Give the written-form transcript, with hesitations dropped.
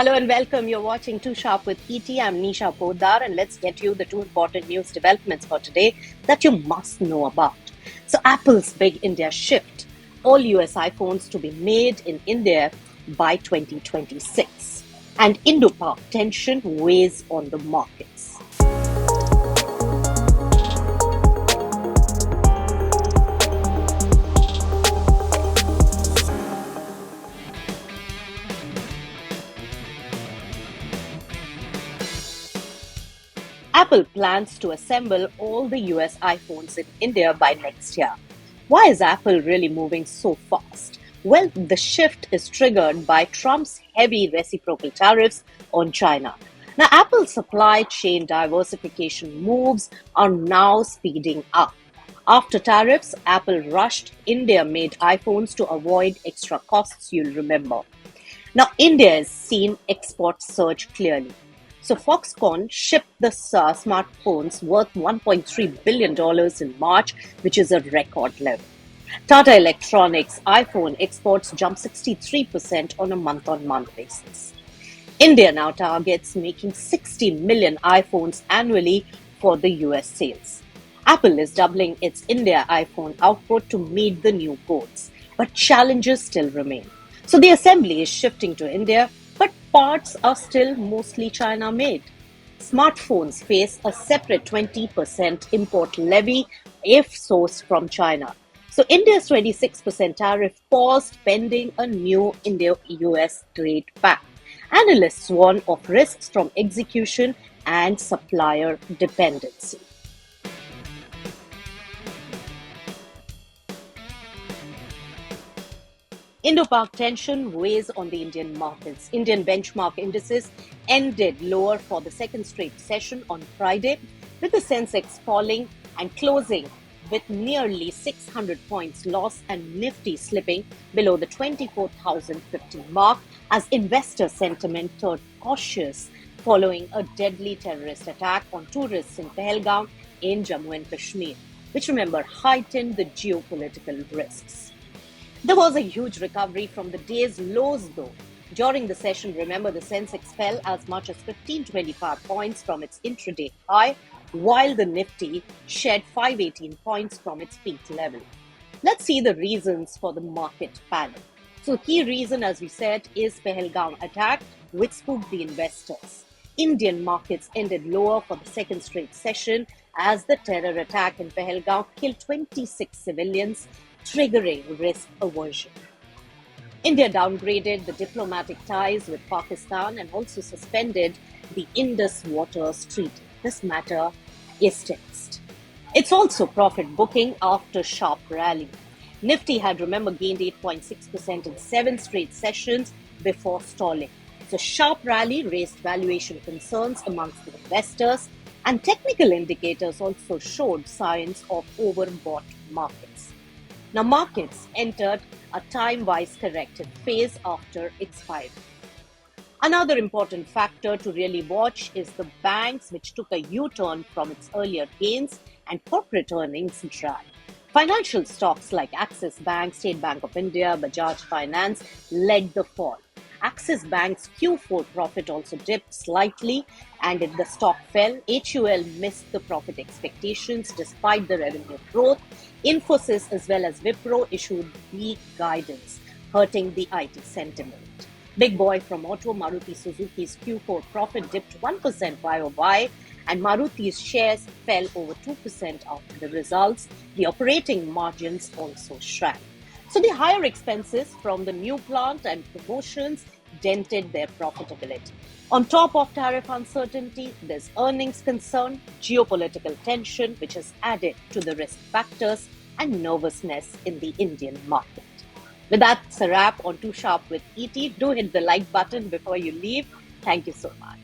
Hello and welcome. You're watching Too Sharp with ET. I'm Nisha Podar, and let's get you the two important news developments for today that you must know about. So, Apple's big India shift, all US iPhones to be made in India by 2026, and Indo-Pak tension weighs on the markets. Apple plans to assemble all the US iPhones in India by next year. Why is Apple really moving so fast? Well, the shift is triggered by Trump's heavy reciprocal tariffs on China. Now, Apple's supply chain diversification moves are now speeding up. After tariffs, Apple rushed India made iPhones to avoid extra costs, you'll remember. Now, India has seen exports surge clearly. So, Foxconn shipped the smartphones worth $1.3 billion in March, which is a record level. Tata Electronics iPhone exports jumped 63% on a month on month basis. India now targets making 60 million iPhones annually for the US sales. Apple is doubling its India iPhone output to meet the new goals, but challenges still remain. So the assembly is shifting to India, but parts are still mostly China made. Smartphones face a separate 20% import levy if sourced from China. So India's 26% tariff paused pending a new India-US trade pact. Analysts warn of risks from execution and supplier dependency. Indo-Pak tension weighs on the Indian markets. Indian benchmark indices ended lower for the second straight session on Friday, with the Sensex falling and closing with nearly 600 points loss and Nifty slipping below the 24,050 mark as investor sentiment turned cautious following a deadly terrorist attack on tourists in Pahalgam in Jammu and Kashmir, which, remember, heightened the geopolitical risks. There was a huge recovery from the day's lows, though. During the session, remember, the Sensex fell as much as 1525 points from its intraday high, while the Nifty shed 518 points from its peak level. Let's see the reasons for the market panic. So, key reason, as we said, is Pahalgam attack, which spooked the investors. Indian markets ended lower for the second straight session as the terror attack in Pahalgam killed 26 civilians, triggering risk aversion. India downgraded the diplomatic ties with Pakistan and also suspended the Indus Waters Treaty. This matter is tensed. It's also profit booking after sharp rally. Nifty had, remember, gained 8.6% in 7 straight sessions before stalling. So sharp rally raised valuation concerns amongst the investors, and technical indicators also showed signs of overbought markets. Now, markets entered a time-wise corrective phase after expiry. Another important factor to really watch is the banks, which took a U-turn from its earlier gains and corporate earnings drag. Financial stocks like Axis Bank, State Bank of India, Bajaj Finance led the fall. Axis Bank's Q4 profit also dipped slightly and the stock fell. HUL missed the profit expectations despite the revenue growth. Infosys as well as Wipro issued weak guidance, hurting the IT sentiment. Big boy from auto, Maruti Suzuki's Q4 profit dipped 1% YOY, and Maruti's shares fell over 2% after the results. The operating margins also shrank. So the higher expenses from the new plant and promotions dented their profitability. On top of tariff uncertainty, there's earnings concern, geopolitical tension, which has added to the risk factors, and nervousness in the Indian market. With that, it's a wrap on Too Sharp with ET. Do hit the like button before you leave. Thank you so much.